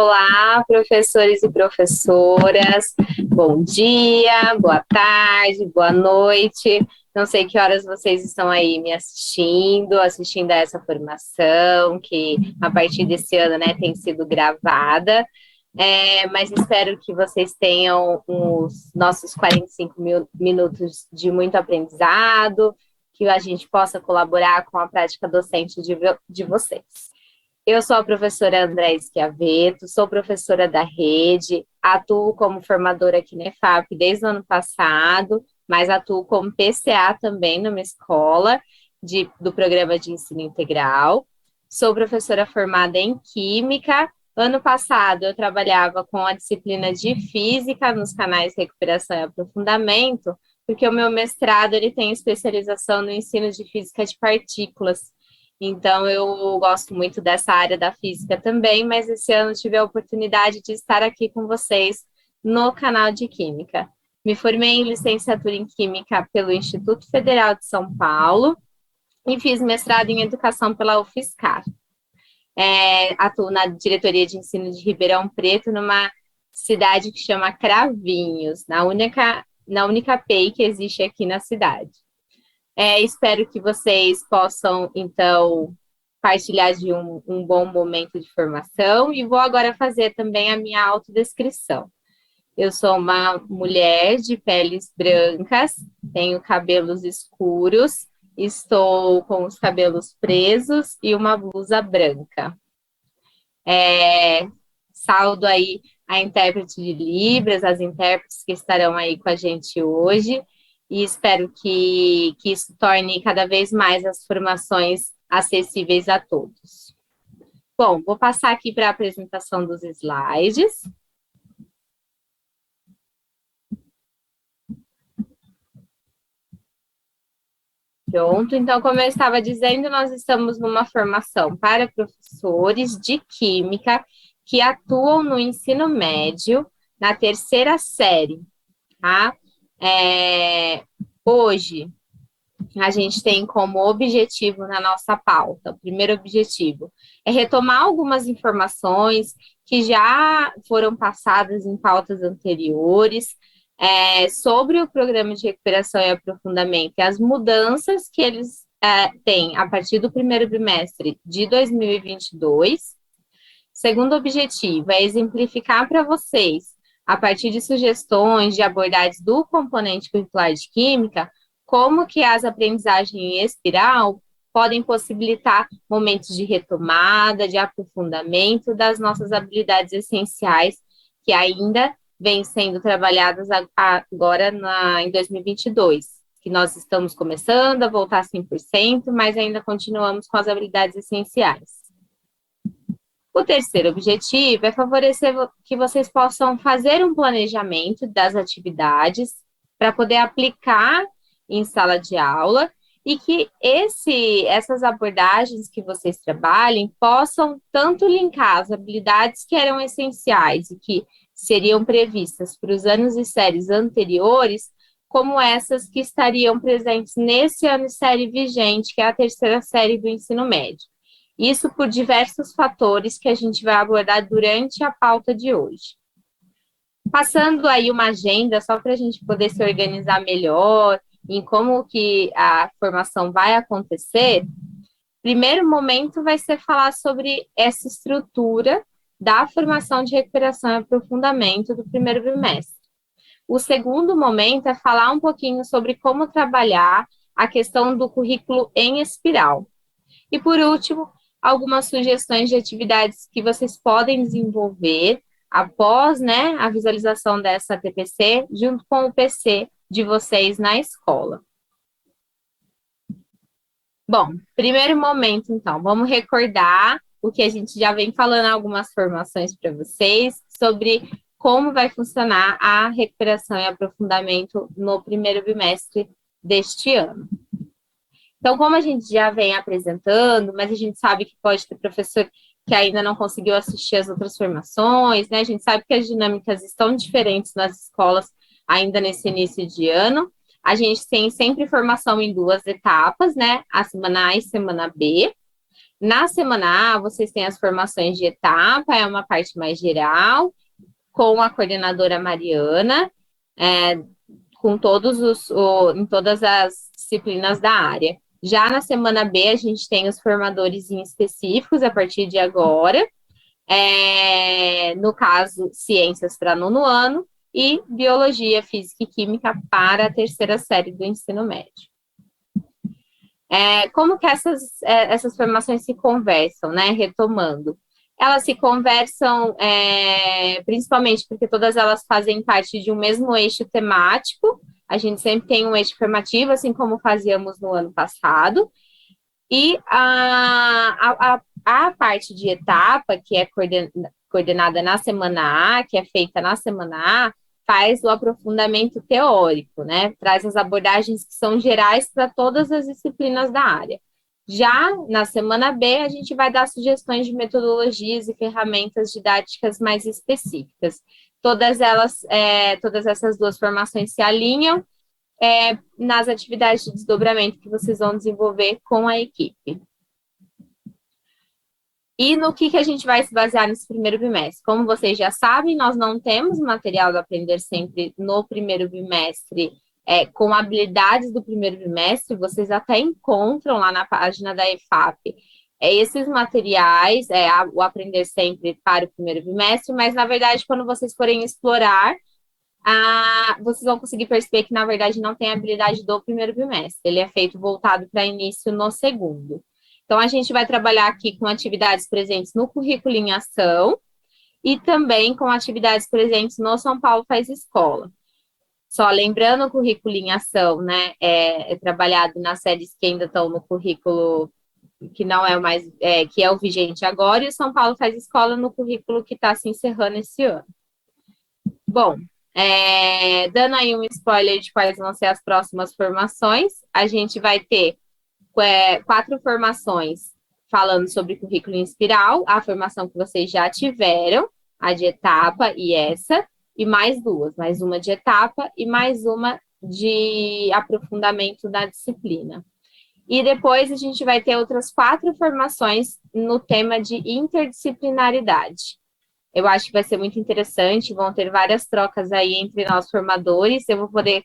Olá, professores e professoras. Bom dia, boa tarde, boa noite. Não sei que horas vocês estão aí me assistindo a essa formação, que a partir desse ano, né, tem sido gravada. Mas espero que vocês tenham os nossos 45 minutos de muito aprendizado, que a gente possa colaborar com a prática docente de vocês. Eu sou a professora André Schiavetto, sou professora da rede, atuo como formadora aqui na EFAP desde o ano passado, mas atuo como PCA também numa escola do programa de ensino integral. Sou professora formada em Química. Ano passado eu trabalhava com a disciplina de Física nos canais Recuperação e Aprofundamento, porque o meu mestrado ele tem especialização no ensino de Física de Partículas. Então, eu gosto muito dessa área da física também, mas esse ano tive a oportunidade de estar aqui com vocês no canal de Química. Me formei em licenciatura em Química pelo Instituto Federal de São Paulo e fiz mestrado em Educação pela UFSCar. Atuo na diretoria de ensino de Ribeirão Preto, numa cidade que chama Cravinhos, na única PEI que existe aqui na cidade. Espero que vocês possam, então, partilhar de um bom momento de formação e vou agora fazer também a minha autodescrição. Eu sou uma mulher de peles brancas, tenho cabelos escuros, estou com os cabelos presos e uma blusa branca. Saúdo aí a intérprete de Libras, as intérpretes que estarão aí com a gente hoje, e espero que isso torne cada vez mais as formações acessíveis a todos. Bom, vou passar aqui para a apresentação dos slides. Pronto, então, como eu estava dizendo, nós estamos numa formação para professores de Química que atuam no ensino médio, na terceira série, tá? Hoje, a gente tem como objetivo na nossa pauta, o primeiro objetivo, é retomar algumas informações que já foram passadas em pautas anteriores, sobre o programa de recuperação e aprofundamento e as mudanças que eles têm a partir do primeiro bimestre de 2022. Segundo objetivo é exemplificar para vocês, a partir de sugestões de abordagens do componente curricular de Química, como que as aprendizagens em espiral podem possibilitar momentos de retomada, de aprofundamento das nossas habilidades essenciais, que ainda vêm sendo trabalhadas agora em 2022, que nós estamos começando a voltar 100%, mas ainda continuamos com as habilidades essenciais. O terceiro objetivo é favorecer que vocês possam fazer um planejamento das atividades para poder aplicar em sala de aula e que essas abordagens que vocês trabalhem possam tanto linkar as habilidades que eram essenciais e que seriam previstas para os anos e séries anteriores, como essas que estariam presentes nesse ano e série vigente, que é a terceira série do ensino médio. Isso por diversos fatores que a gente vai abordar durante a pauta de hoje. Passando aí uma agenda, só para a gente poder se organizar melhor em como que a formação vai acontecer, primeiro momento vai ser falar sobre essa estrutura da formação de recuperação e aprofundamento do primeiro bimestre. O segundo momento é falar um pouquinho sobre como trabalhar a questão do currículo em espiral. E por último, algumas sugestões de atividades que vocês podem desenvolver após, né, a visualização dessa TPC, junto com o PC de vocês na escola. Bom, primeiro momento, então, vamos recordar o que a gente já vem falando em algumas formações para vocês, sobre como vai funcionar a recuperação e aprofundamento no primeiro bimestre deste ano. Então, como a gente já vem apresentando, mas a gente sabe que pode ter professor que ainda não conseguiu assistir as outras formações, né? A gente sabe que as dinâmicas estão diferentes nas escolas ainda nesse início de ano. A gente tem sempre formação em duas etapas, né? A semana A e semana B. Na semana A, vocês têm as formações de etapa, é uma parte mais geral, com a coordenadora Mariana, é, com em todas as disciplinas da área. Já na semana B, a gente tem os formadores em específicos a partir de agora, no caso, ciências para nono ano e biologia, física e química para a terceira série do ensino médio. Como que essas formações se conversam, né? Retomando. Elas se conversam principalmente porque todas elas fazem parte de um mesmo eixo temático. A gente sempre tem um eixo formativo, assim como fazíamos no ano passado. E a parte de etapa, que é coordenada na semana A, que é feita na semana A, faz o aprofundamento teórico, né? Traz as abordagens que são gerais para todas as disciplinas da área. Já na semana B, a gente vai dar sugestões de metodologias e ferramentas didáticas mais específicas. Todas essas duas formações se alinham nas atividades de desdobramento que vocês vão desenvolver com a equipe. E no que a gente vai se basear nesse primeiro bimestre? Como vocês já sabem, nós não temos material do Aprender Sempre no primeiro bimestre com habilidades do primeiro bimestre, vocês até encontram lá na página da EFAP esses materiais, o Aprender Sempre para o primeiro bimestre, mas, na verdade, quando vocês forem explorar, vocês vão conseguir perceber que, na verdade, não tem habilidade do primeiro bimestre. Ele é feito voltado para início no segundo. Então, a gente vai trabalhar aqui com atividades presentes no currículo em ação e também com atividades presentes no São Paulo Faz Escola. Só lembrando, o currículo em ação, né, é trabalhado nas séries que ainda estão no currículo que não é o mais, que é o vigente agora, e o São Paulo Faz Escola no currículo que está se encerrando esse ano. Bom, dando aí um spoiler de quais vão ser as próximas formações, a gente vai ter 4 formações falando sobre currículo em espiral, a formação que vocês já tiveram, a de etapa e essa, e mais 2, mais uma de etapa e mais uma de aprofundamento da disciplina. E depois a gente vai ter outras 4 formações no tema de interdisciplinaridade. Eu acho que vai ser muito interessante, vão ter várias trocas aí entre nós formadores, eu vou poder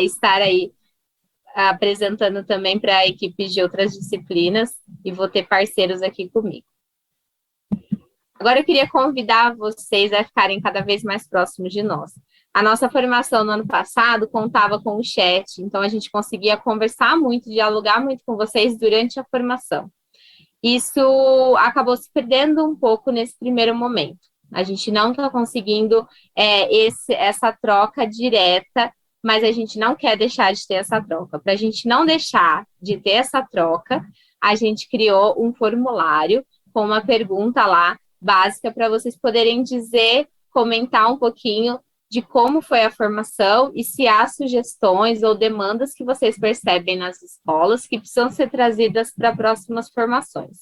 estar aí apresentando também para equipes de outras disciplinas e vou ter parceiros aqui comigo. Agora eu queria convidar vocês a ficarem cada vez mais próximos de nós. A nossa formação no ano passado contava com o chat, então a gente conseguia conversar muito, dialogar muito com vocês durante a formação. Isso acabou se perdendo um pouco nesse primeiro momento. A gente não está conseguindo essa troca direta, mas a gente não quer deixar de ter essa troca. Para a gente não deixar de ter essa troca, a gente criou um formulário com uma pergunta lá básica para vocês poderem comentar um pouquinho de como foi a formação e se há sugestões ou demandas que vocês percebem nas escolas que precisam ser trazidas para próximas formações.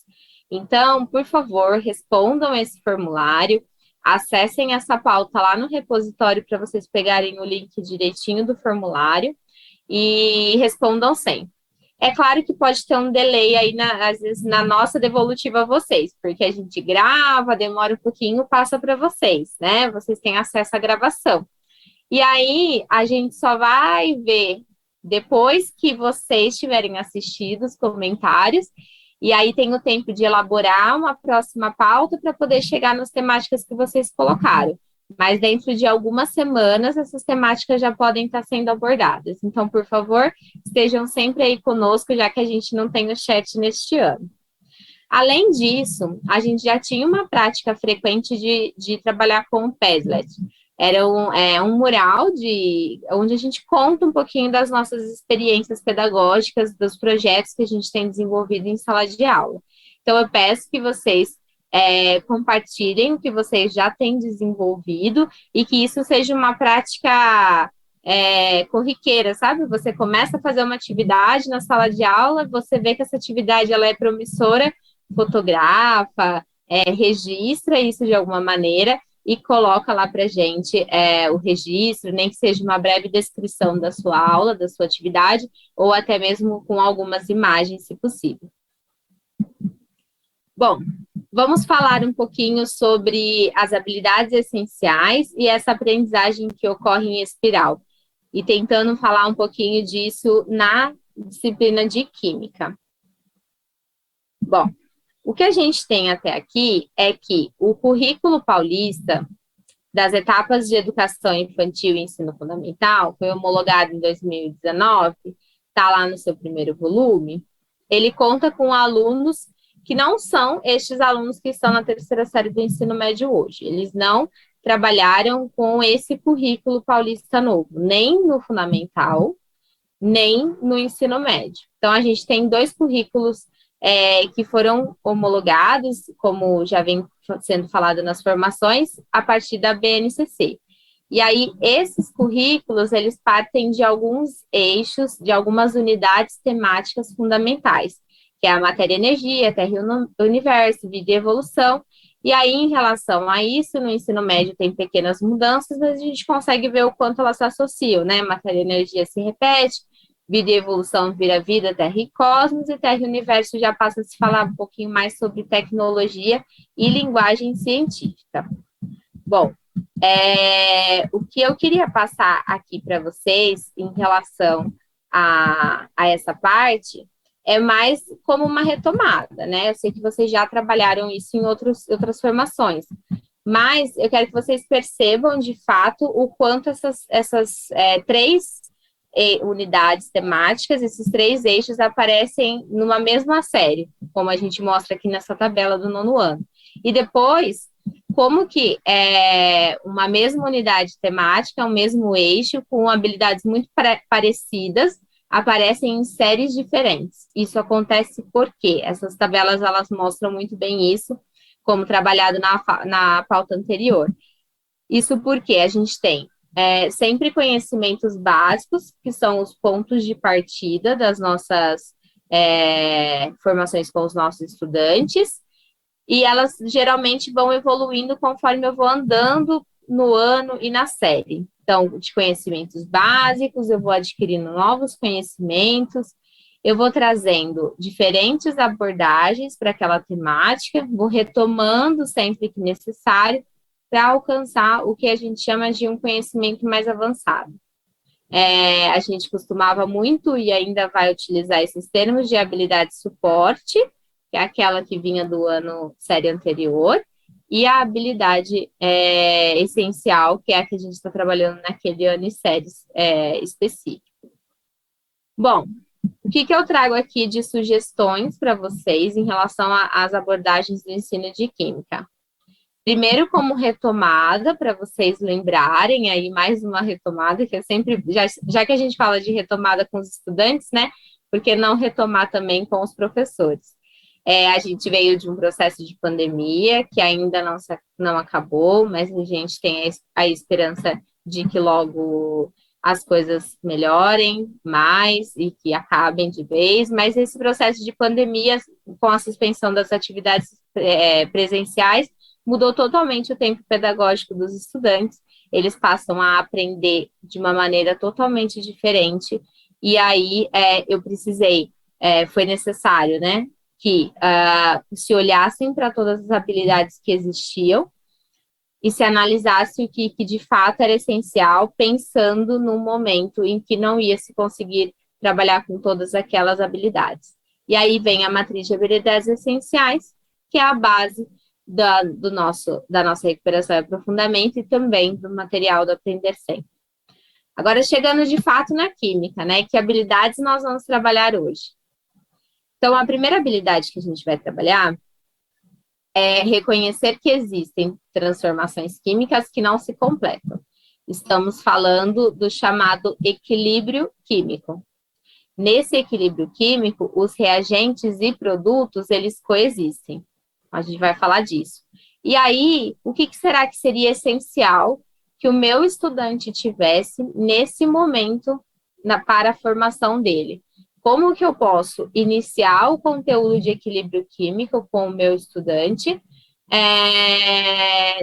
Então, por favor, respondam esse formulário, acessem essa pauta lá no repositório para vocês pegarem o link direitinho do formulário e respondam sempre. É claro que pode ter um delay aí, às vezes, na nossa devolutiva a vocês, porque a gente grava, demora um pouquinho, passa para vocês, né? Vocês têm acesso à gravação. E aí, a gente só vai ver depois que vocês tiverem assistido os comentários, e aí tem o tempo de elaborar uma próxima pauta para poder chegar nas temáticas que vocês colocaram. Mas dentro de algumas semanas, essas temáticas já podem estar sendo abordadas. Então, por favor, estejam sempre aí conosco, já que a gente não tem o chat neste ano. Além disso, a gente já tinha uma prática frequente de trabalhar com o Padlet. Era um mural onde a gente conta um pouquinho das nossas experiências pedagógicas, dos projetos que a gente tem desenvolvido em sala de aula. Então, eu peço que vocês compartilhem o que vocês já têm desenvolvido e que isso seja uma prática corriqueira, sabe? Você começa a fazer uma atividade na sala de aula, você vê que essa atividade ela é promissora, fotografa, registra isso de alguma maneira e coloca lá para a gente o registro, nem que seja uma breve descrição da sua aula, da sua atividade, ou até mesmo com algumas imagens, se possível. Bom, vamos falar um pouquinho sobre as habilidades essenciais e essa aprendizagem que ocorre em espiral, e tentando falar um pouquinho disso na disciplina de Química. Bom, o que a gente tem até aqui é que o currículo paulista das etapas de educação infantil e ensino fundamental foi homologado em 2019, está lá no seu primeiro volume. Ele conta com alunos que não são estes alunos que estão na terceira série do ensino médio hoje. Eles não trabalharam com esse currículo paulista novo, nem no fundamental, nem no ensino médio. Então, a gente tem dois currículos que foram homologados, como já vem sendo falado nas formações, a partir da BNCC. E aí, esses currículos, eles partem de alguns eixos, de algumas unidades temáticas fundamentais, que é a matéria energia, terra e universo, vida e evolução. E aí, em relação a isso, no ensino médio tem pequenas mudanças, mas a gente consegue ver o quanto elas se associam, né? Matéria e energia se repete, vida e evolução vira vida, terra e cosmos, e terra e universo já passa a se falar um pouquinho mais sobre tecnologia e linguagem científica. Bom, o que eu queria passar aqui para vocês em relação a essa parte é mais como uma retomada, né? Eu sei que vocês já trabalharam isso em outras formações, mas eu quero que vocês percebam, de fato, o quanto essas três unidades temáticas, esses três eixos aparecem numa mesma série, como a gente mostra aqui nessa tabela do nono ano. E depois, como que uma mesma unidade temática, um mesmo eixo, com habilidades muito parecidas, aparecem em séries diferentes. Isso acontece porque essas tabelas, elas mostram muito bem isso, como trabalhado na pauta anterior. Isso porque a gente tem sempre conhecimentos básicos, que são os pontos de partida das nossas formações com os nossos estudantes, e elas geralmente vão evoluindo conforme eu vou andando no ano e na série. Então, de conhecimentos básicos, eu vou adquirindo novos conhecimentos, eu vou trazendo diferentes abordagens para aquela temática, vou retomando sempre que necessário, para alcançar o que a gente chama de um conhecimento mais avançado. A gente costumava muito e ainda vai utilizar esses termos de habilidade suporte, que é aquela que vinha do ano série anterior, e a habilidade essencial, que é a que a gente está trabalhando naquele ano e séries específico. Bom, o que eu trago aqui de sugestões para vocês em relação às abordagens do ensino de Química? Primeiro, como retomada, para vocês lembrarem, aí mais uma retomada, que eu sempre, já que a gente fala de retomada com os estudantes, né, por que não retomar também com os professores? A gente veio de um processo de pandemia, que ainda não acabou, mas a gente tem a esperança de que logo as coisas melhorem mais e que acabem de vez, mas esse processo de pandemia, com a suspensão das atividades presenciais, mudou totalmente o tempo pedagógico dos estudantes, eles passam a aprender de uma maneira totalmente diferente, e aí eu precisei, foi necessário, né, que se olhassem para todas as habilidades que existiam e se analisasse o que de fato era essencial, pensando no momento em que não ia se conseguir trabalhar com todas aquelas habilidades. E aí vem a matriz de habilidades essenciais, que é a base da nossa recuperação e aprofundamento e também do material do Aprender Sempre. Agora, chegando de fato na química, né? Que habilidades nós vamos trabalhar hoje? Então, a primeira habilidade que a gente vai trabalhar é reconhecer que existem transformações químicas que não se completam. Estamos falando do chamado equilíbrio químico. Nesse equilíbrio químico, os reagentes e produtos, eles coexistem. A gente vai falar disso. E aí, o que será que seria essencial que o meu estudante tivesse nesse momento para a formação dele? Como que eu posso iniciar o conteúdo de equilíbrio químico com o meu estudante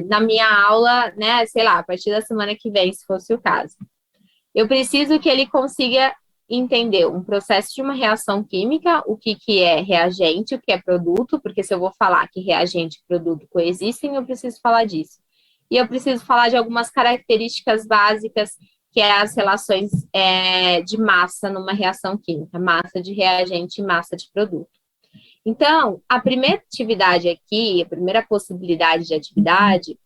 na minha aula, né, sei lá, a partir da semana que vem, se fosse o caso? Eu preciso que ele consiga entender um processo de uma reação química, o que, que é reagente, o que é produto, porque se eu vou falar que reagente e produto coexistem, eu preciso falar disso. E eu preciso falar de algumas características básicas, que é as relações de massa numa reação química, massa de reagente e massa de produto. Então, a primeira atividade aqui, a primeira possibilidade de atividade,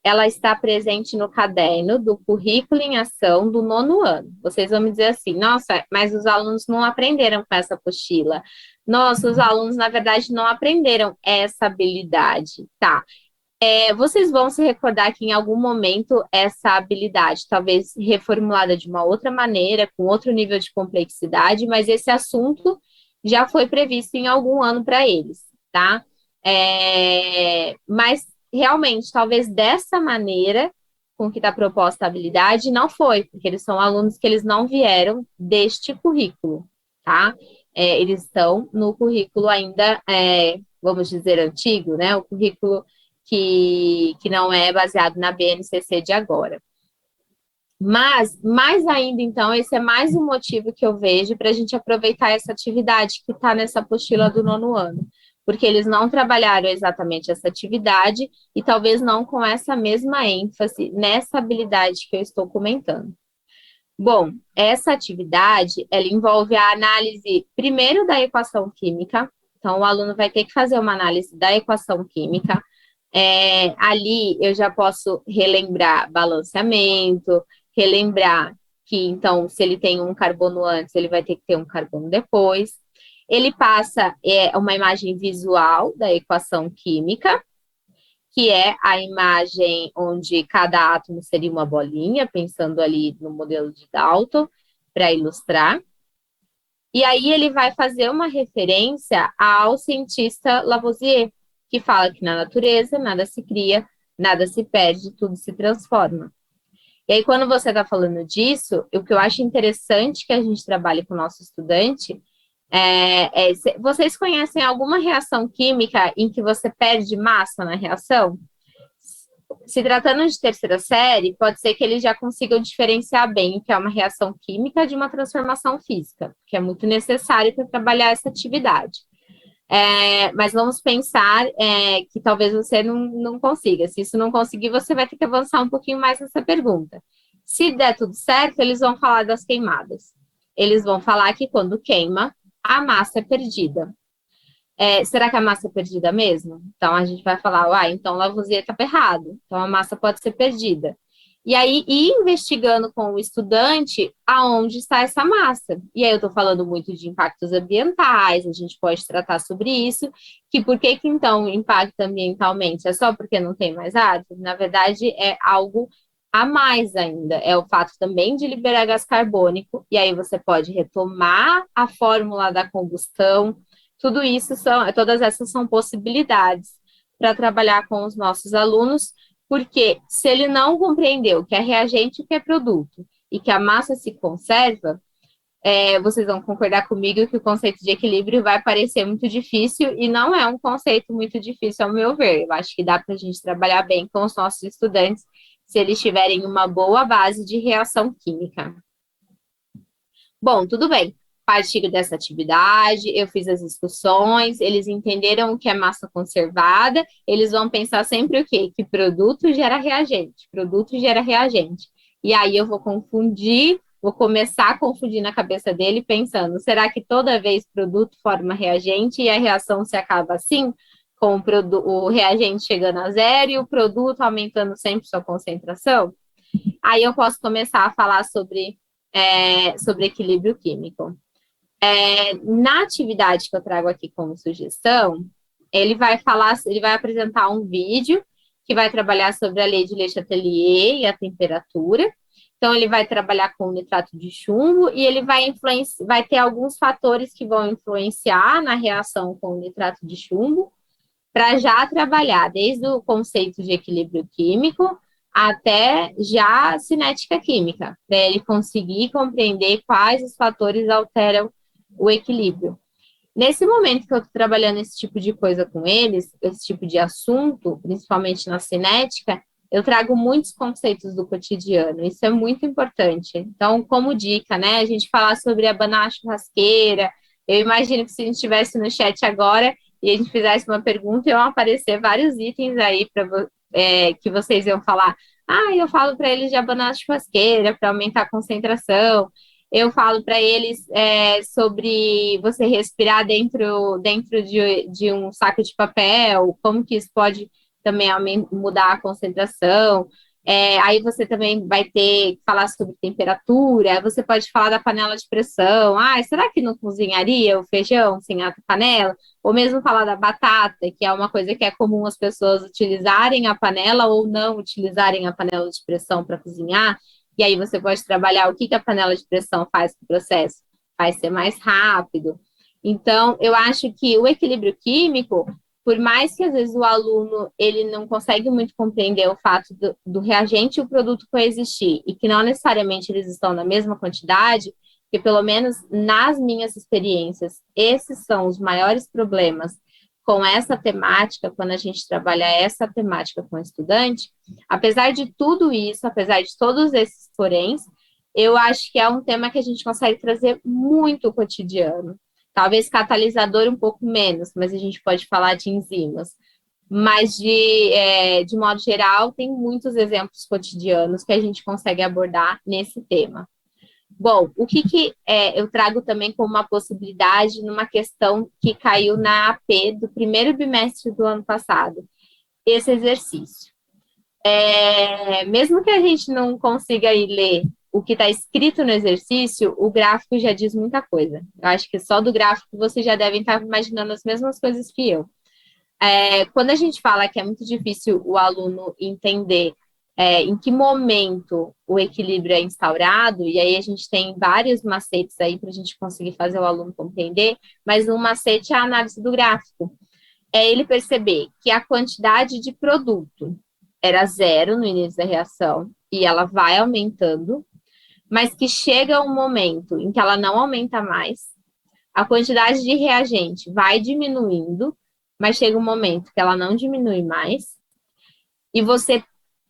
ela está presente no caderno do currículo em ação do 9º ano. Vocês vão me dizer assim, nossa, mas os alunos não aprenderam com essa apostila. Nossa, os alunos, na verdade, não aprenderam essa habilidade. Tá, vocês vão se recordar que em algum momento essa habilidade, talvez reformulada de uma outra maneira, com outro nível de complexidade, mas esse assunto já foi previsto em algum ano para eles, tá? Mas realmente, talvez dessa maneira com que está proposta a habilidade, não foi, porque eles são alunos que eles não vieram deste currículo, tá? Eles estão no currículo ainda, vamos dizer, antigo, né? O currículo que não é baseado na BNCC de agora. Mas, mais ainda, então, esse é mais um motivo que eu vejo para a gente aproveitar essa atividade que está nessa apostila do 9º ano, porque eles não trabalharam exatamente essa atividade e talvez não com essa mesma ênfase nessa habilidade que eu estou comentando. Bom, essa atividade, ela envolve a análise, primeiro, da equação química. Então, o aluno vai ter que fazer uma análise da equação química. Ali eu já posso relembrar balanceamento, relembrar que, então, se ele tem um carbono antes, ele vai ter que ter um carbono depois. Ele passa uma imagem visual da equação química, que é a imagem onde cada átomo seria uma bolinha, pensando ali no modelo de Dalton, para ilustrar. E aí ele vai fazer uma referência ao cientista Lavoisier, que fala que na natureza nada se cria, nada se perde, tudo se transforma. E aí, quando você está falando disso, o que eu acho interessante que a gente trabalhe com o nosso estudante vocês conhecem alguma reação química em que você perde massa na reação? Se tratando de terceira série, pode ser que eles já consigam diferenciar bem o que é uma reação química de uma transformação física, que é muito necessário para trabalhar essa atividade. Mas vamos pensar que talvez você não consiga. Se isso não conseguir, você vai ter que avançar um pouquinho mais nessa pergunta. Se der tudo certo, eles vão falar das queimadas. Eles vão falar que quando queima, a massa é perdida. Será que a massa é perdida mesmo? Então, a gente vai falar, então Lavoisier estava errado. Então, a massa pode ser perdida. E aí, ir investigando com o estudante aonde está essa massa. E aí, eu estou falando muito de impactos ambientais, a gente pode tratar sobre isso, que por que então impacta ambientalmente? É só porque não tem mais árvore? Na verdade, é algo a mais ainda. É o fato também de liberar gás carbônico, e aí você pode retomar a fórmula da combustão. Tudo isso todas essas são possibilidades para trabalhar com os nossos alunos, porque se ele não compreendeu que é reagente e que é produto, e que a massa se conserva, vocês vão concordar comigo que o conceito de equilíbrio vai parecer muito difícil, e não é um conceito muito difícil, ao meu ver. Eu acho que dá para a gente trabalhar bem com os nossos estudantes, se eles tiverem uma boa base de reação química. Bom, tudo bem. Partilho dessa atividade, eu fiz as discussões, eles entenderam o que é massa conservada, eles vão pensar sempre o quê? Que produto gera reagente, produto gera reagente. E aí eu vou começar a confundir na cabeça dele, pensando, será que toda vez produto forma reagente e a reação se acaba assim? Com o reagente chegando a zero e o produto aumentando sempre sua concentração? Aí eu posso começar a falar sobre equilíbrio químico. Na atividade que eu trago aqui como sugestão, ele vai apresentar um vídeo que vai trabalhar sobre a lei de Le Chatelier e a temperatura. Então, ele vai trabalhar com o nitrato de chumbo e ele vai ter alguns fatores que vão influenciar na reação com o nitrato de chumbo, para já trabalhar desde o conceito de equilíbrio químico até já a cinética química, para ele conseguir compreender quais os fatores alteram o equilíbrio. Nesse momento que eu estou trabalhando esse tipo de coisa com eles, esse tipo de assunto, principalmente na cinética, eu trago muitos conceitos do cotidiano, isso é muito importante. Então, como dica, né, a gente falar sobre abanar a churrasqueira, eu imagino que se a gente estivesse no chat agora e a gente fizesse uma pergunta, iam aparecer vários itens aí para que vocês iam falar. Ah, eu falo para eles de abanar a churrasqueira para aumentar a concentração. Eu falo para eles sobre você respirar dentro de um saco de papel, como que isso pode também mudar a concentração. Aí você também vai ter que falar sobre temperatura, você pode falar da panela de pressão. Ah, será que não cozinharia o feijão sem a panela? Ou mesmo falar da batata, que é uma coisa que é comum as pessoas utilizarem a panela ou não utilizarem a panela de pressão para cozinhar. E aí você pode trabalhar o que a panela de pressão faz com o processo. Faz ser mais rápido. Então, eu acho que o equilíbrio químico, por mais que às vezes o aluno ele não consegue muito compreender o fato do reagente e o produto coexistir, e que não necessariamente eles estão na mesma quantidade, que pelo menos nas minhas experiências, esses são os maiores problemas com essa temática, quando a gente trabalha essa temática com o estudante, apesar de tudo isso, apesar de todos esses poréns, eu acho que é um tema que a gente consegue trazer muito cotidiano. Talvez catalisador um pouco menos, mas a gente pode falar de enzimas. Mas, de modo geral, tem muitos exemplos cotidianos que a gente consegue abordar nesse tema. Bom, o que eu trago também como uma possibilidade numa questão que caiu na AP do primeiro bimestre do ano passado, esse exercício. Mesmo que a gente não consiga ir ler o que está escrito no exercício, o gráfico já diz muita coisa. Eu acho que só do gráfico vocês já devem estar imaginando as mesmas coisas que eu. Quando a gente fala que é muito difícil o aluno entender em que momento o equilíbrio é instaurado, e aí a gente tem vários macetes aí para a gente conseguir fazer o aluno compreender, mas um macete é a análise do gráfico. É ele perceber que a quantidade de produto era zero no início da reação, e ela vai aumentando, mas que chega um momento em que ela não aumenta mais, a quantidade de reagente vai diminuindo, mas chega um momento que ela não diminui mais, e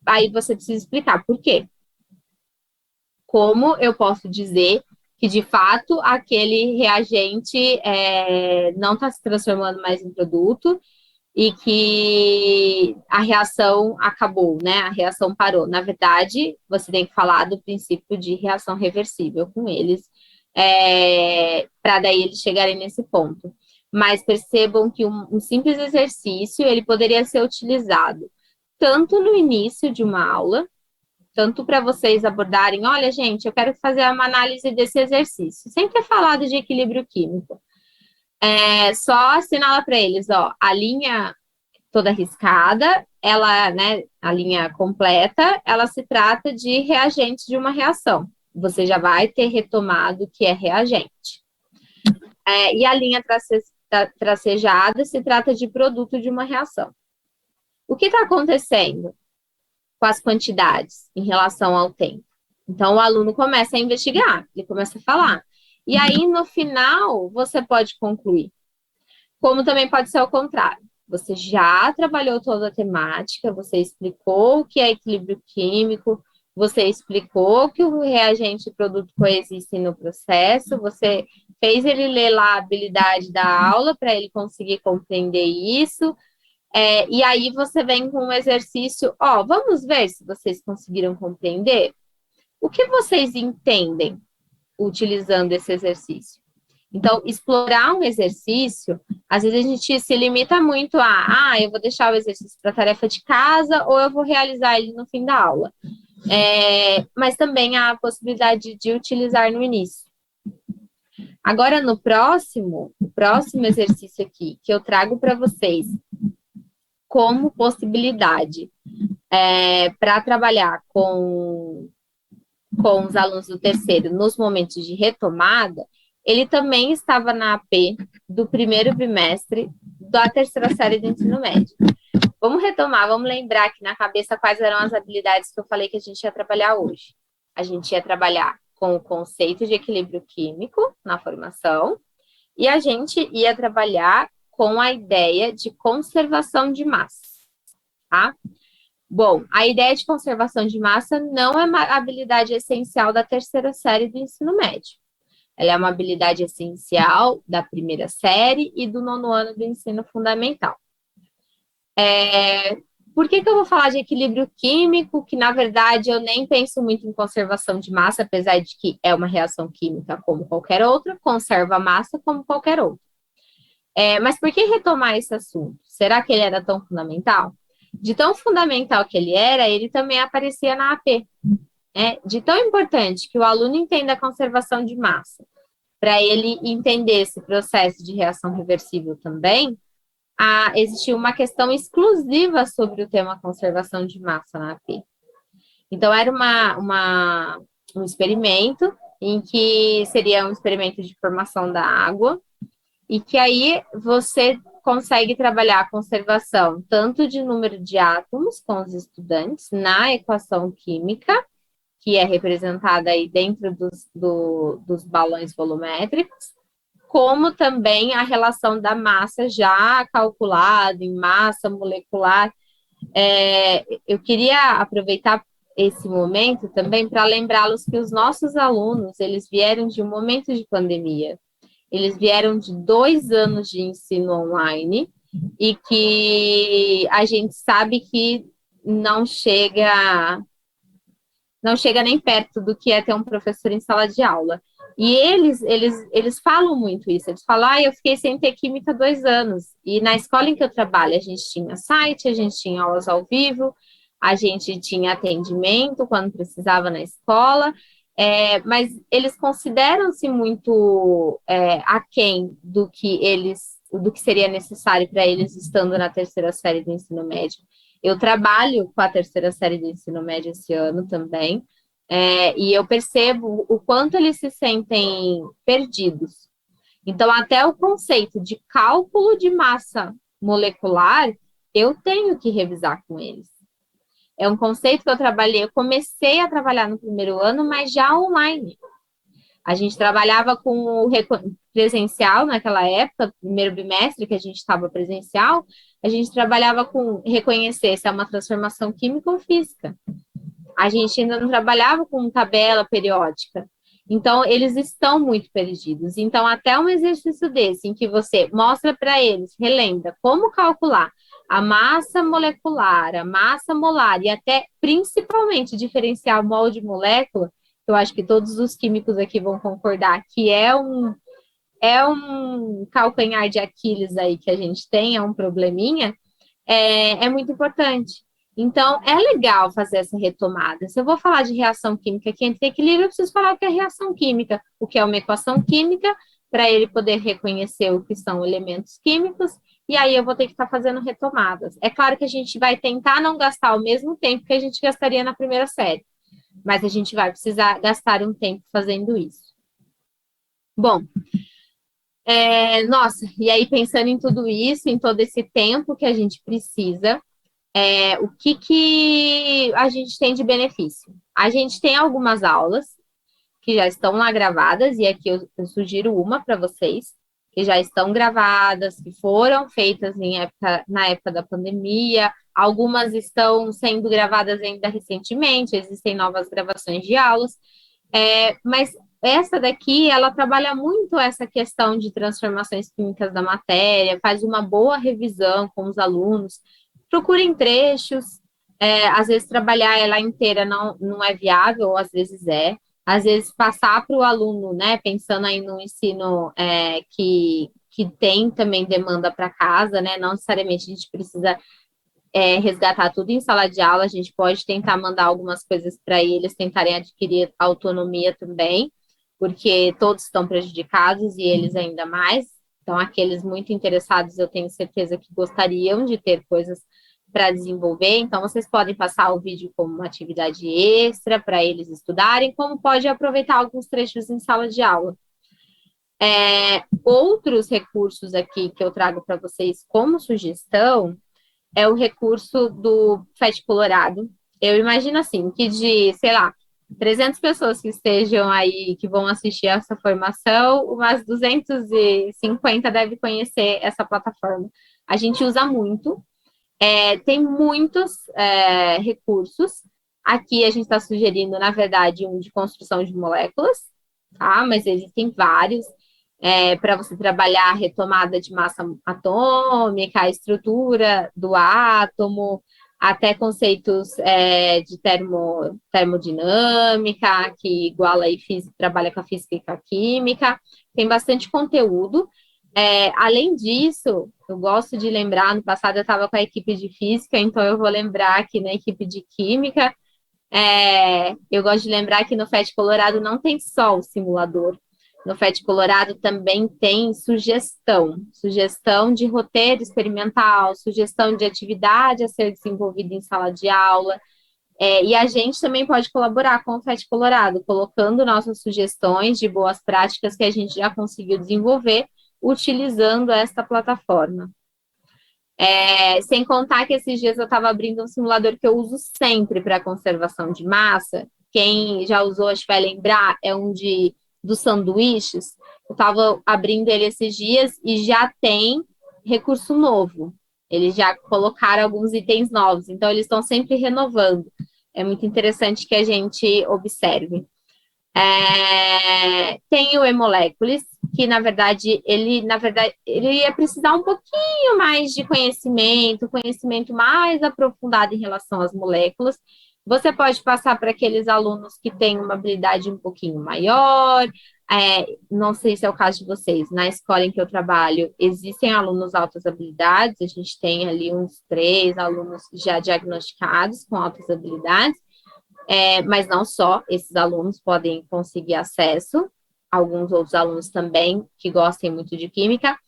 aí você precisa explicar por quê. Como eu posso dizer que, de fato, aquele reagente não está se transformando mais em produto e que a reação acabou, né? A reação parou. Na verdade, você tem que falar do princípio de reação reversível com eles, para daí eles chegarem nesse ponto. Mas percebam que um simples exercício, ele poderia ser utilizado tanto no início de uma aula, tanto para vocês abordarem, olha, gente, eu quero fazer uma análise desse exercício, sem ter falado de equilíbrio químico. Só assinala para eles, ó, a linha toda riscada, ela, né, a linha completa, ela se trata de reagente de uma reação. Você já vai ter retomado que é reagente. E a linha tracejada se trata de produto de uma reação. O que está acontecendo com as quantidades em relação ao tempo? Então, o aluno começa a investigar, ele começa a falar. E aí, no final, você pode concluir. Como também pode ser ao contrário. Você já trabalhou toda a temática, você explicou o que é equilíbrio químico, você explicou que o reagente e produto coexistem no processo, você fez ele ler lá a habilidade da aula para ele conseguir compreender isso, e aí você vem com um exercício, vamos ver se vocês conseguiram compreender. O que vocês entendem utilizando esse exercício? Então, explorar um exercício, às vezes a gente se limita muito eu vou deixar o exercício para tarefa de casa ou eu vou realizar ele no fim da aula. Mas também há a possibilidade de utilizar no início. Agora, o próximo exercício aqui, que eu trago para vocês como possibilidade para trabalhar com os alunos do terceiro nos momentos de retomada, ele também estava na AP do primeiro bimestre da terceira série do ensino médio. Vamos retomar, vamos lembrar aqui na cabeça quais eram as habilidades que eu falei que a gente ia trabalhar hoje. A gente ia trabalhar com o conceito de equilíbrio químico na formação e a gente ia trabalhar com a ideia de conservação de massa, tá? Bom, a ideia de conservação de massa não é uma habilidade essencial da terceira série do ensino médio. Ela é uma habilidade essencial da primeira série e do nono ano do ensino fundamental. Por que eu vou falar de equilíbrio químico, que na verdade eu nem penso muito em conservação de massa, apesar de que é uma reação química como qualquer outra, conserva a massa como qualquer outra. Mas por que retomar esse assunto? Será que ele era tão fundamental? De tão fundamental que ele era, ele também aparecia na AP. De tão importante que o aluno entenda a conservação de massa, para ele entender esse processo de reação reversível também, existiu uma questão exclusiva sobre o tema conservação de massa na AP. Então, era um experimento em que seria um experimento de formação da água, e que aí você consegue trabalhar a conservação tanto de número de átomos com os estudantes na equação química, que é representada aí dentro dos balões volumétricos, como também a relação da massa já calculada em massa molecular. Eu queria aproveitar esse momento também para lembrá-los que os nossos alunos, eles vieram de um momento de pandemia, eles vieram de 2 anos de ensino online e que a gente sabe que não chega nem perto do que é ter um professor em sala de aula. E eles falam muito isso. Eles falam, eu fiquei sem ter química 2 anos. E na escola em que eu trabalho, a gente tinha site, a gente tinha aulas ao vivo, a gente tinha atendimento quando precisava na escola, mas eles consideram-se muito aquém do que seria necessário para eles estando na terceira série do ensino médio. Eu trabalho com a terceira série do ensino médio esse ano também, e eu percebo o quanto eles se sentem perdidos. Então, até o conceito de cálculo de massa molecular, eu tenho que revisar com eles. É um conceito que eu comecei a trabalhar no primeiro ano, mas já online. A gente trabalhava com o presencial naquela época, primeiro bimestre que a gente estava presencial, a gente trabalhava com reconhecer se é uma transformação química ou física. A gente ainda não trabalhava com tabela periódica. Então, eles estão muito perdidos. Então, até um exercício desse, em que você mostra para eles, relembra como calcular a massa molecular, a massa molar e até, principalmente, diferenciar molde e molécula, eu acho que todos os químicos aqui vão concordar que é um calcanhar de Aquiles aí que a gente tem, é um probleminha, é muito importante. Então, é legal fazer essa retomada. Se eu vou falar de reação química aqui entre equilíbrio, eu preciso falar o que é reação química, o que é uma equação química, para ele poder reconhecer o que são elementos químicos, e aí eu vou ter que estar fazendo retomadas. É claro que a gente vai tentar não gastar o mesmo tempo que a gente gastaria na primeira série, mas a gente vai precisar gastar um tempo fazendo isso. Bom, nossa, e aí pensando em tudo isso, em todo esse tempo que a gente precisa, o que a gente tem de benefício? A gente tem algumas aulas que já estão lá gravadas, e aqui eu sugiro uma para vocês, que já estão gravadas, que foram feitas na época da pandemia, algumas estão sendo gravadas ainda recentemente, existem novas gravações de aulas, mas essa daqui, ela trabalha muito essa questão de transformações químicas da matéria, faz uma boa revisão com os alunos, procurem trechos, às vezes trabalhar ela inteira não é viável, ou às vezes é. Às vezes passar para o aluno, né, pensando aí no ensino que tem também demanda para casa, né, não necessariamente a gente precisa resgatar tudo em sala de aula, a gente pode tentar mandar algumas coisas para eles tentarem adquirir autonomia também, porque todos estão prejudicados e eles ainda mais. Então, aqueles muito interessados, eu tenho certeza que gostariam de ter coisas para desenvolver. Então, vocês podem passar o vídeo como uma atividade extra para eles estudarem, como pode aproveitar alguns trechos em sala de aula. Outros recursos aqui que eu trago para vocês como sugestão é o recurso do FET Colorado. Eu imagino assim, que de, sei lá, 300 pessoas que estejam aí, que vão assistir essa formação, umas 250 devem conhecer essa plataforma. A gente usa muito. Tem muitos recursos. Aqui a gente está sugerindo, na verdade, um de construção de moléculas, tá? Mas existem vários para você trabalhar a retomada de massa atômica, a estrutura do átomo, até conceitos de termodinâmica, que iguala aí trabalha com a física e com a química. Tem bastante conteúdo. Além disso, eu gosto de lembrar, no passado eu estava com a equipe de física, então eu vou lembrar aqui na equipe de química, eu gosto de lembrar que no FET Colorado não tem só o simulador. No FET Colorado também tem sugestão de roteiro experimental, sugestão de atividade a ser desenvolvida em sala de aula. E a gente também pode colaborar com o FET Colorado, colocando nossas sugestões de boas práticas que a gente já conseguiu desenvolver utilizando esta plataforma. Sem contar que esses dias eu estava abrindo um simulador que eu uso sempre para conservação de massa. Quem já usou, acho que vai lembrar, é um dos sanduíches. Eu estava abrindo ele esses dias e já tem recurso novo. Eles já colocaram alguns itens novos, então eles estão sempre renovando. É muito interessante que a gente observe. Tem o Hemoléculis, que na verdade ele ia precisar um pouquinho mais de conhecimento mais aprofundado em relação às moléculas. Você pode passar para aqueles alunos que têm uma habilidade um pouquinho maior. Não sei se é o caso de vocês. Na escola em que eu trabalho, existem alunos altas habilidades. A gente tem ali uns 3 alunos já diagnosticados com altas habilidades. Mas não só, esses alunos podem conseguir acesso, alguns outros alunos também que gostem muito de química,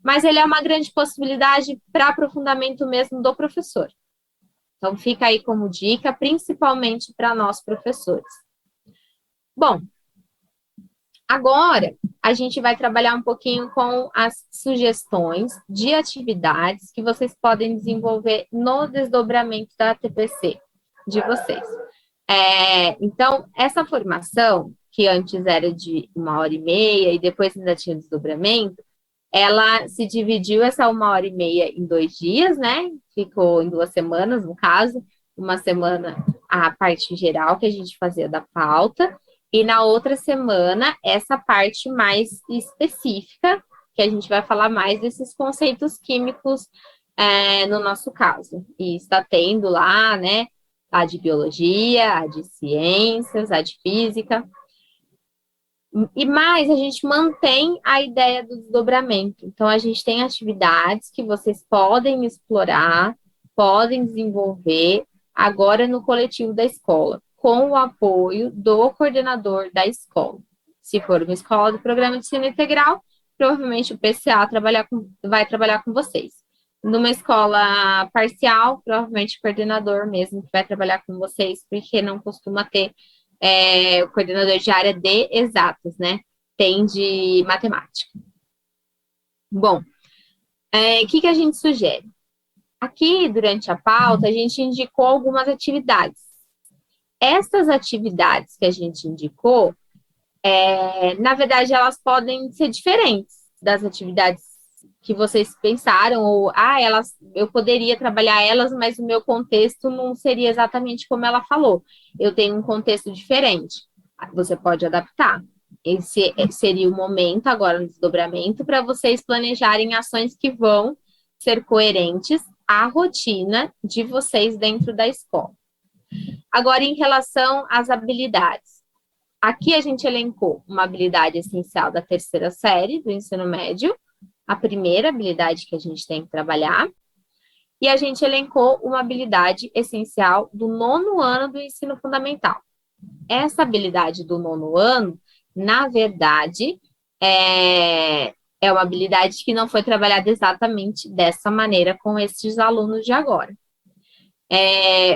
mas ele é uma grande possibilidade para aprofundamento mesmo do professor. Então, fica aí como dica, principalmente para nós professores. Bom, agora a gente vai trabalhar um pouquinho com as sugestões de atividades que vocês podem desenvolver no desdobramento da TPC de vocês. Então, essa formação, que antes era de 1h30 e depois ainda tinha desdobramento, ela se dividiu essa 1h30 em 2 dias, né? Ficou em 2 semanas, no caso. Uma semana a parte geral que a gente fazia da pauta, e na outra semana essa parte mais específica, que a gente vai falar mais desses conceitos químicos no nosso caso. E está tendo lá, né? A de biologia, a de ciências, a de física. E mais, a gente mantém a ideia do desdobramento. Então, a gente tem atividades que vocês podem explorar, podem desenvolver agora no coletivo da escola, com o apoio do coordenador da escola. Se for uma escola do programa de ensino integral, provavelmente o PCA vai trabalhar com vocês. Numa escola parcial, provavelmente o coordenador mesmo que vai trabalhar com vocês, porque não costuma ter o coordenador de área de exatas, né? Tem de matemática. Bom, o que a gente sugere? Aqui, durante a pauta, a gente indicou algumas atividades. Essas atividades que a gente indicou, na verdade, elas podem ser diferentes das atividades que vocês pensaram, ou, eu poderia trabalhar elas, mas o meu contexto não seria exatamente como ela falou. Eu tenho um contexto diferente. Você pode adaptar. Esse seria o momento, agora, no desdobramento, para vocês planejarem ações que vão ser coerentes à rotina de vocês dentro da escola. Agora, em relação às habilidades. Aqui a gente elencou uma habilidade essencial da 3ª série do ensino médio, a primeira habilidade que a gente tem que trabalhar, e a gente elencou uma habilidade essencial do 9º ano do ensino fundamental. Essa habilidade do 9º ano, na verdade, é uma habilidade que não foi trabalhada exatamente dessa maneira com esses alunos de agora.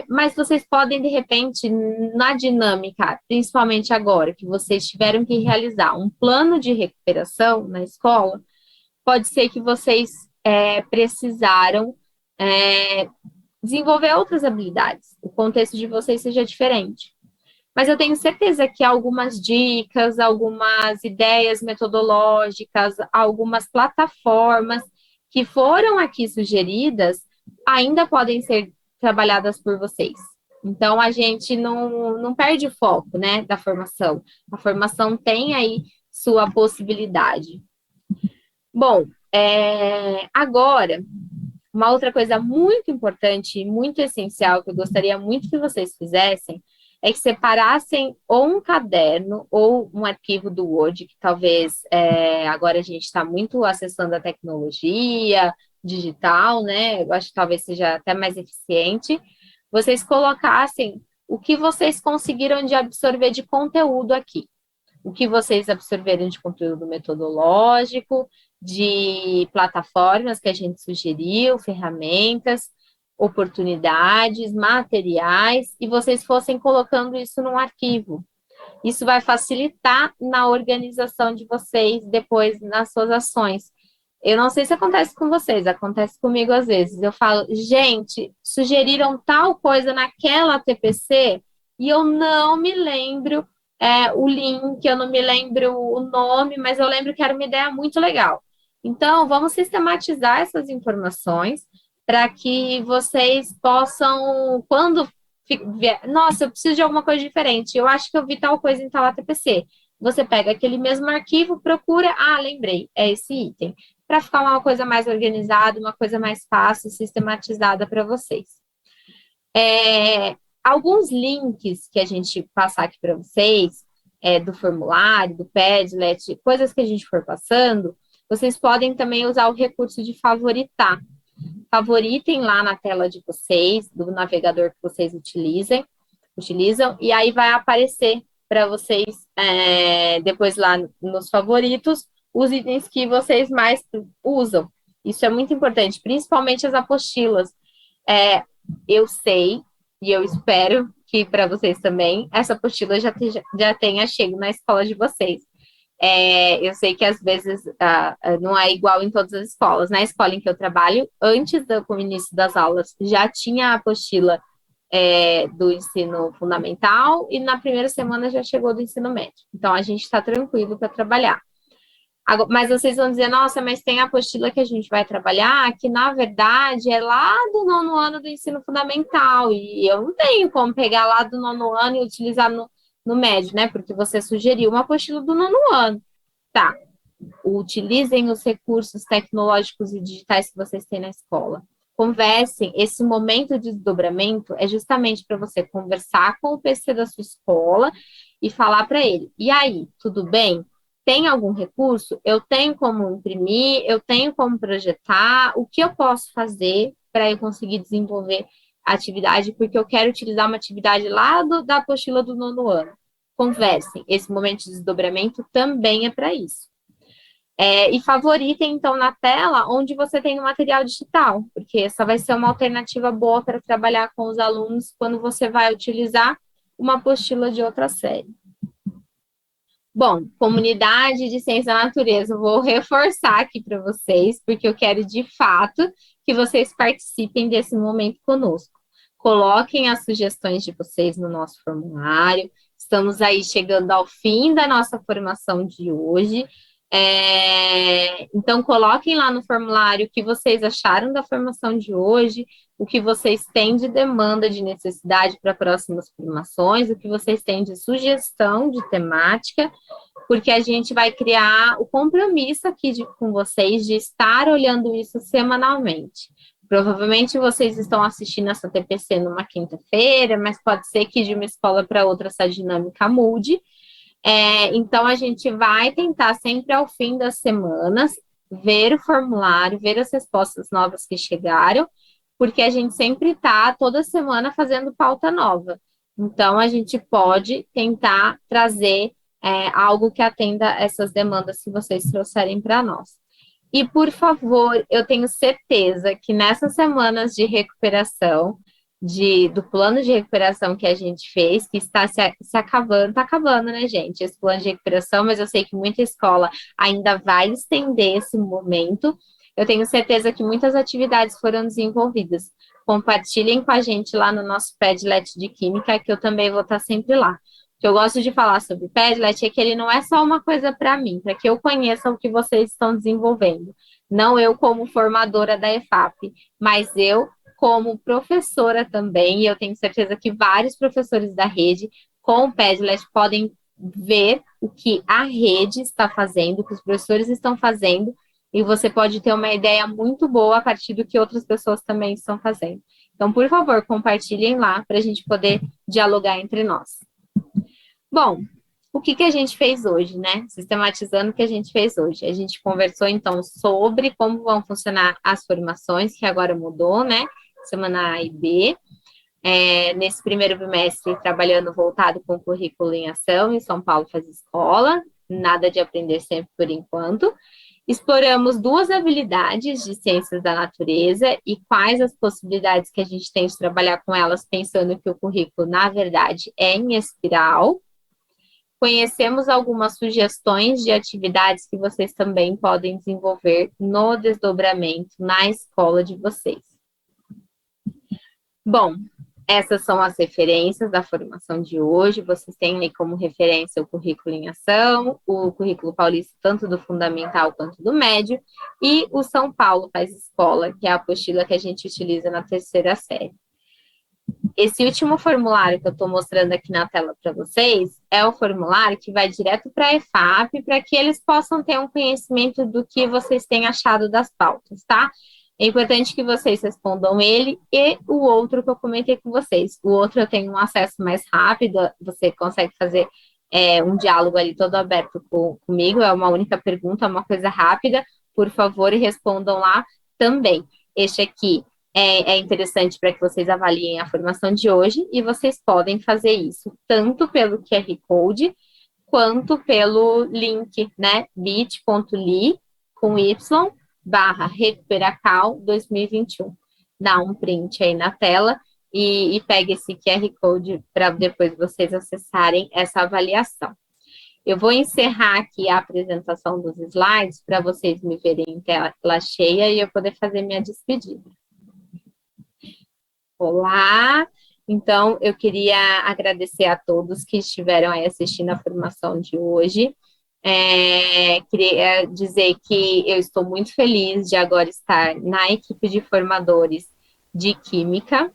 Mas vocês podem, de repente, na dinâmica, principalmente agora, que vocês tiveram que realizar um plano de recuperação na escola, pode ser que vocês precisaram desenvolver outras habilidades. O contexto de vocês seja diferente. Mas eu tenho certeza que algumas dicas, algumas ideias metodológicas, algumas plataformas que foram aqui sugeridas, ainda podem ser trabalhadas por vocês. Então, a gente não perde o foco, né, da formação. A formação tem aí sua possibilidade. Bom, agora, uma outra coisa muito importante e muito essencial que eu gostaria muito que vocês fizessem é que separassem ou um caderno ou um arquivo do Word, que talvez agora a gente está muito acessando a tecnologia digital, né? Eu acho que talvez seja até mais eficiente. Vocês colocassem o que vocês conseguiram de absorver de conteúdo aqui. O que vocês absorveram de conteúdo metodológico, de plataformas que a gente sugeriu, ferramentas, oportunidades, materiais, e vocês fossem colocando isso num arquivo. Isso vai facilitar na organização de vocês depois nas suas ações. Eu não sei se acontece com vocês, acontece comigo às vezes. Eu falo, gente, sugeriram tal coisa naquela TPC e eu não me lembro o link, eu não me lembro o nome, mas eu lembro que era uma ideia muito legal. Então, vamos sistematizar essas informações para que vocês possam, quando nossa, eu preciso de alguma coisa diferente, eu acho que eu vi tal coisa em tal ATPC. Você pega aquele mesmo arquivo, procura, lembrei, é esse item, para ficar uma coisa mais organizada, uma coisa mais fácil, sistematizada para vocês. Alguns links que a gente passar aqui para vocês, do formulário, do Padlet, coisas que a gente for passando, vocês podem também usar o recurso de favoritar. Favoritem lá na tela de vocês, do navegador que vocês utilizam, e aí vai aparecer para vocês, depois lá nos favoritos, os itens que vocês mais usam. Isso é muito importante, principalmente as apostilas. Eu sei, e eu espero que para vocês também, essa apostila já tenha chego na escola de vocês. Eu sei que às vezes não é igual em todas as escolas. Na escola em que eu trabalho, antes do início das aulas, já tinha a apostila do ensino fundamental e na primeira semana já chegou do ensino médio. Então, a gente está tranquilo para trabalhar. Mas vocês vão dizer, nossa, mas tem a apostila que a gente vai trabalhar, que na verdade é lá do 9º ano do ensino fundamental, e eu não tenho como pegar lá do 9º ano e utilizar no médio, né? Porque você sugeriu uma apostila do 9º ano. Tá, utilizem os recursos tecnológicos e digitais que vocês têm na escola. Conversem, esse momento de desdobramento é justamente para você conversar com o PC da sua escola e falar para ele, e aí, tudo bem? Tem algum recurso? Eu tenho como imprimir, eu tenho como projetar, o que eu posso fazer para eu conseguir desenvolver a atividade, porque eu quero utilizar uma atividade lá da apostila do 9º ano. Conversem, esse momento de desdobramento também é para isso. E favoritem, então, na tela onde você tem o material digital, porque essa vai ser uma alternativa boa para trabalhar com os alunos quando você vai utilizar uma apostila de outra série. Bom, comunidade de ciência da natureza, eu vou reforçar aqui para vocês, porque eu quero de fato que vocês participem desse momento conosco. Coloquem as sugestões de vocês no nosso formulário. Estamos aí chegando ao fim da nossa formação de hoje. Então, coloquem lá no formulário o que vocês acharam da formação de hoje, o que vocês têm de demanda, de necessidade para próximas formações, o que vocês têm de sugestão de temática, porque a gente vai criar o compromisso aqui com vocês de estar olhando isso semanalmente. Provavelmente vocês estão assistindo essa TPC numa quinta-feira, mas pode ser que de uma escola para outra essa dinâmica mude. Então, a gente vai tentar sempre ao fim das semanas ver o formulário, ver as respostas novas que chegaram, porque a gente sempre está toda semana fazendo pauta nova. Então, a gente pode tentar trazer algo que atenda essas demandas que vocês trouxerem para nós. E, por favor, eu tenho certeza que nessas semanas de recuperação, do plano de recuperação que a gente fez, que está se acabando, está acabando, né, gente, esse plano de recuperação, mas eu sei que muita escola ainda vai estender esse momento. Eu tenho certeza que muitas atividades foram desenvolvidas. Compartilhem com a gente lá no nosso Padlet de Química, que eu também vou estar sempre lá. O que eu gosto de falar sobre o Padlet é que ele não é só uma coisa para mim, para que eu conheça o que vocês estão desenvolvendo. Não eu como formadora da EFAP, mas eu como professora também, e eu tenho certeza que vários professores da rede com o Padlet podem ver o que a rede está fazendo, o que os professores estão fazendo, e você pode ter uma ideia muito boa a partir do que outras pessoas também estão fazendo. Então, por favor, compartilhem lá para a gente poder dialogar entre nós. Bom, o que a gente fez hoje, né? Sistematizando o que a gente fez hoje. A gente conversou, então, sobre como vão funcionar as formações, que agora mudou, né? Semana A e B. Nesse primeiro bimestre, trabalhando voltado com o currículo em ação, em São Paulo faz escola, nada de aprender sempre por enquanto. Exploramos 2 habilidades de ciências da natureza e quais as possibilidades que a gente tem de trabalhar com elas, pensando que o currículo, na verdade, é em espiral. Conhecemos algumas sugestões de atividades que vocês também podem desenvolver no desdobramento na escola de vocês. Bom, essas são as referências da formação de hoje. Vocês têm aí como referência o currículo em ação, o currículo paulista, tanto do fundamental quanto do médio, e o São Paulo Faz Escola, que é a apostila que a gente utiliza na 3ª série. Esse último formulário que eu estou mostrando aqui na tela para vocês é o formulário que vai direto para a EFAP, para que eles possam ter um conhecimento do que vocês têm achado das pautas, tá? É importante que vocês respondam ele e o outro que eu comentei com vocês. O outro eu tenho um acesso mais rápido, você consegue fazer um diálogo ali todo aberto comigo, é uma única pergunta, uma coisa rápida, por favor, e respondam lá também. Este aqui é interessante para que vocês avaliem a formação de hoje e vocês podem fazer isso tanto pelo QR Code quanto pelo link, né, bit.ly com y/Recuperacal 2021. Dá um print aí na tela e pega esse QR Code para depois vocês acessarem essa avaliação. Eu vou encerrar aqui a apresentação dos slides para vocês me verem em tela cheia e eu poder fazer minha despedida. Olá, então eu queria agradecer a todos que estiveram aí assistindo a formação de hoje. Queria dizer que eu estou muito feliz de agora estar na equipe de formadores de Química.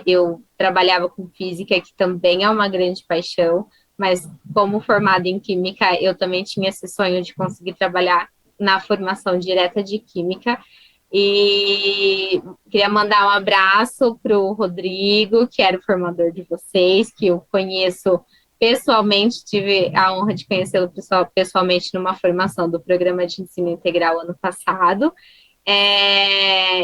Eu trabalhava com Física, que também é uma grande paixão, mas como formada em Química, eu também tinha esse sonho de conseguir trabalhar na formação direta de Química. E queria mandar um abraço para o Rodrigo, que era o formador de vocês, que eu conheço pessoalmente, tive a honra de conhecê-lo pessoalmente numa formação do Programa de Ensino Integral ano passado.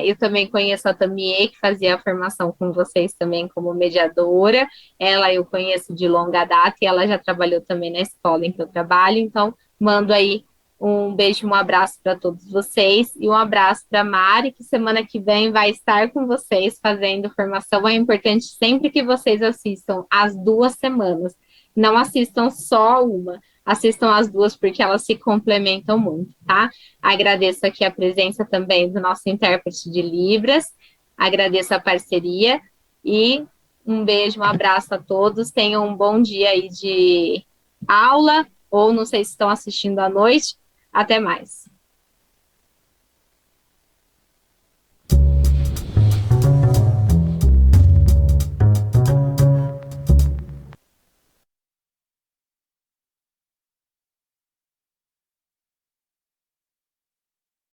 Eu também conheço a Tamie, que fazia a formação com vocês também como mediadora. Ela eu conheço de longa data e ela já trabalhou também na escola em que eu trabalho, então mando aí um beijo, um abraço para todos vocês e um abraço para a Mari, que semana que vem vai estar com vocês fazendo formação. É importante sempre que vocês assistam as 2 semanas, não assistam só uma, assistam as 2 porque elas se complementam muito, tá? Agradeço aqui a presença também do nosso intérprete de Libras, agradeço a parceria e um beijo, um abraço a todos, tenham um bom dia aí de aula, ou não sei se estão assistindo à noite. Até mais.